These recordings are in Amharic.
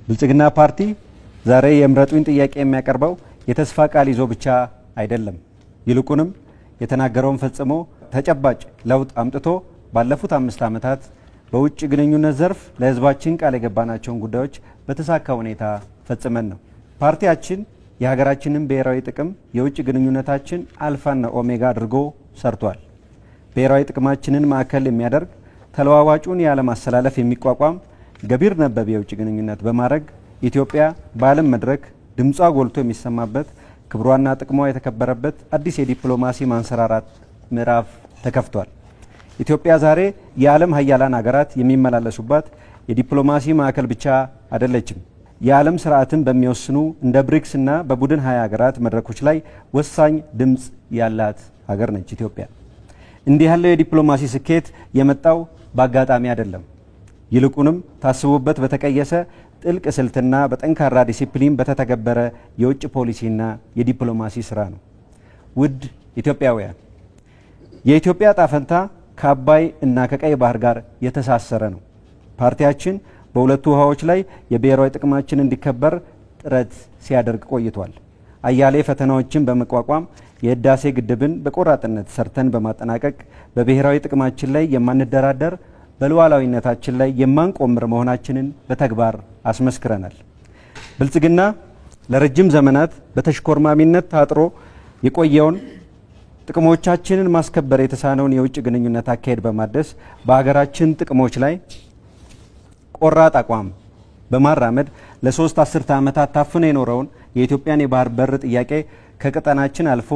ብልጽግና ፓርቲ ዛሬ የምረጡኝ ጥያቄ የሚያቀርበው የተስፋ ቃል ይዞ ብቻ አይደለም። ይልቁንም የተናገረውን ፈጽሞ ተጨባጭ ለውጥ አምጥቶ ባለፉት 5 ዓመታት በውጭ ግንኙነት ዘርፍ ለሕዝባችን ቃል የገባናቸውን ጉዳዮች በተሳካ ሁኔታ ፈጽመን ነው። ፓርቲያችን የሀገራችንን ብሔራዊ ጥቅም የውጭ ግንኙነታችን አልፋና ኦሜጋ አድርጎ ሰርቷል። ብሔራዊ ጥቅማችንን ማዕከል የሚያደርግ ተለዋዋጩን የዓለም አሰላለፍ የሚቋቋም ገቢር ነበብ የውጭ ግንኙነት በማድረግ ኢትዮጵያ በዓለም መድረክ ድምጿ ጎልቶ የሚሰማበት ክብሯና ጥቅሟ የተከበረበት አዲስ የዲፕሎማሲ ማንሰራራት ምዕራፍ ተከፍቷል። ኢትዮጵያ ዛሬ የዓለም ሀያላን ሀገራት የሚመላለሱባት የዲፕሎማሲ ማዕከል ብቻ አይደለችም። የዓለም ስርዓትን በሚወስኑ እንደ ብሪክስ እና በቡድን 20 ሀገራት መድረኮች ላይ ወሳኝ ድምፅ ያላት ሀገር ነች ኢትዮጵያ። እንዲህ ያለው የዲፕሎማሲ ስኬት የመጣው በአጋጣሚ አይደለም። ይልቁንም ታስቦበት በተቀየሰ ጥልቅ ስልትና በጠንካራ ዲሲፕሊን በተተገበረ የውጭ ፖሊሲና የዲፕሎማሲ ስራ ነው። ውድ ኢትዮጵያውያን፣ የኢትዮጵያ ዕጣ ፈንታ ከአባይ እና ከቀይ ባህር ጋር የተሳሰረ ነው። ፓርቲያችን በሁለቱ ውሃዎች ላይ የብሔራዊ ጥቅማችን እንዲከበር ጥረት ሲያደርግ ቆይቷል። አያሌ ፈተናዎችን በመቋቋም የህዳሴ ግድብን በቆራጥነት ሰርተን በማጠናቀቅ በብሔራዊ ጥቅማችን ላይ የማንደራደር በሉዓላዊነታችን ላይ የማንቆምር መሆናችንን በተግባር አስመስክረናል። ብልጽግና ለረጅም ዘመናት በተሽኮርማሚነት ታጥሮ የቆየውን ጥቅሞቻችንን ማስከበር የተሳነውን የውጭ ግንኙነት አካሄድ በማደስ በሀገራችን ጥቅሞች ላይ ቆራጥ አቋም በማራመድ ለ3 አስርተ ዓመታት ታፍኖ የኖረውን የኢትዮጵያን የባህር በር ጥያቄ ከቀጠናችን አልፎ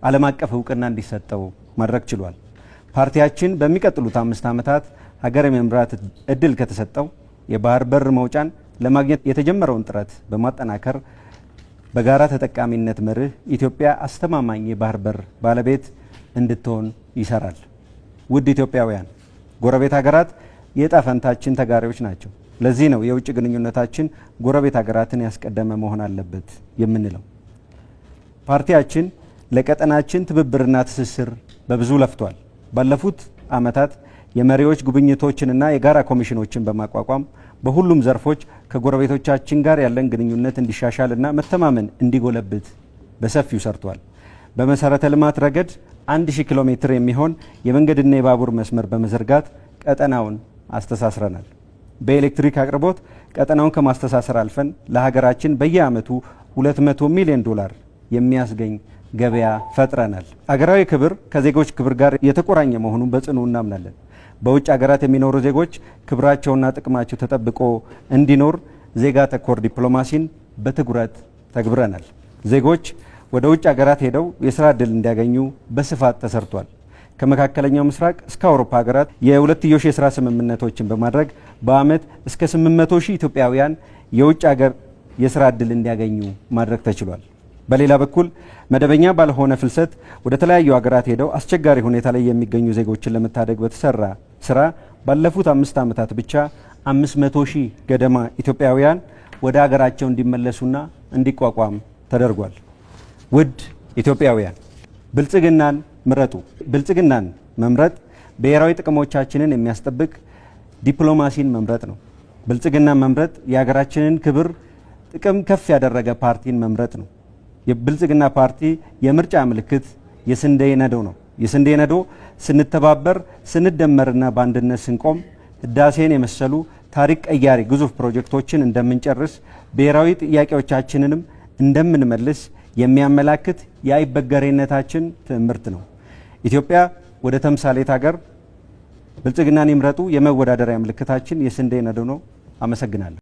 ዓለም አቀፍ እውቅና እንዲሰጠው ማድረግ ችሏል። ፓርቲያችን በሚቀጥሉት 5 ዓመታት ሀገር የመምራት እድል ከተሰጠው የባህር በር መውጫን ለማግኘት የተጀመረውን ጥረት በማጠናከር በጋራ ተጠቃሚነት መርህ ኢትዮጵያ አስተማማኝ የባህር በር ባለቤት እንድትሆን ይሰራል። ውድ ኢትዮጵያውያን፣ ጎረቤት ሀገራት የዕጣ ፈንታችን ተጋሪዎች ናቸው። ለዚህ ነው የውጭ ግንኙነታችን ጎረቤት ሀገራትን ያስቀደመ መሆን አለበት የምንለው። ፓርቲያችን ለቀጠናችን ትብብርና ትስስር በብዙ ለፍቷል። ባለፉት ዓመታት የመሪዎች ጉብኝቶችንና የጋራ ኮሚሽኖችን በማቋቋም በሁሉም ዘርፎች ከጎረቤቶቻችን ጋር ያለን ግንኙነት እንዲሻሻልና መተማመን እንዲጎለብት በሰፊው ሰርቷል። በመሰረተ ልማት ረገድ 1000 ኪሎ ሜትር የሚሆን የመንገድና የባቡር መስመር በመዘርጋት ቀጠናውን አስተሳስረናል። በኤሌክትሪክ አቅርቦት ቀጠናውን ከማስተሳሰር አልፈን ለሀገራችን በየዓመቱ $200 ሚሊዮን የሚያስገኝ ገበያ ፈጥረናል። አገራዊ ክብር ከዜጎች ክብር ጋር የተቆራኘ መሆኑን በጽኑ እናምናለን። በውጭ ሀገራት የሚኖሩ ዜጎች ክብራቸውና ጥቅማቸው ተጠብቆ እንዲኖር ዜጋ ተኮር ዲፕሎማሲን በትኩረት ተግብረናል። ዜጎች ወደ ውጭ ሀገራት ሄደው የስራ ዕድል እንዲያገኙ በስፋት ተሰርቷል። ከመካከለኛው ምስራቅ እስከ አውሮፓ ሀገራት የሁለትዮሽ የስራ ስምምነቶችን በማድረግ በአመት እስከ 800 ሺህ ኢትዮጵያውያን የውጭ ሀገር የስራ ዕድል እንዲያገኙ ማድረግ ተችሏል። በሌላ በኩል መደበኛ ባልሆነ ፍልሰት ወደ ተለያዩ ሀገራት ሄደው አስቸጋሪ ሁኔታ ላይ የሚገኙ ዜጎችን ለመታደግ በተሰራ ስራ ባለፉት 5 ዓመታት ብቻ 500 ሺህ ገደማ ኢትዮጵያውያን ወደ ሀገራቸው እንዲመለሱና እንዲቋቋም ተደርጓል። ውድ ኢትዮጵያውያን፣ ብልጽግናን ምረጡ። ብልጽግናን መምረጥ ብሔራዊ ጥቅሞቻችንን የሚያስጠብቅ ዲፕሎማሲን መምረጥ ነው። ብልጽግናን መምረጥ የሀገራችንን ክብር ጥቅም ከፍ ያደረገ ፓርቲን መምረጥ ነው። የብልጽግና ፓርቲ የምርጫ ምልክት የስንዴ ነዶ ነው። የስንዴ ነዶ ስንተባበር፣ ስንደመርና በአንድነት ስንቆም ህዳሴን የመሰሉ ታሪክ ቀያሪ ግዙፍ ፕሮጀክቶችን እንደምንጨርስ፣ ብሔራዊ ጥያቄዎቻችንንም እንደምንመልስ የሚያመላክት የአይበገሬነታችን ትምህርት ነው። ኢትዮጵያ ወደ ተምሳሌት ሀገር ብልጽግናን ይምረጡ የመወዳደሪያ ምልክታችን የስንዴ ነዶ ነው። አመሰግናለሁ።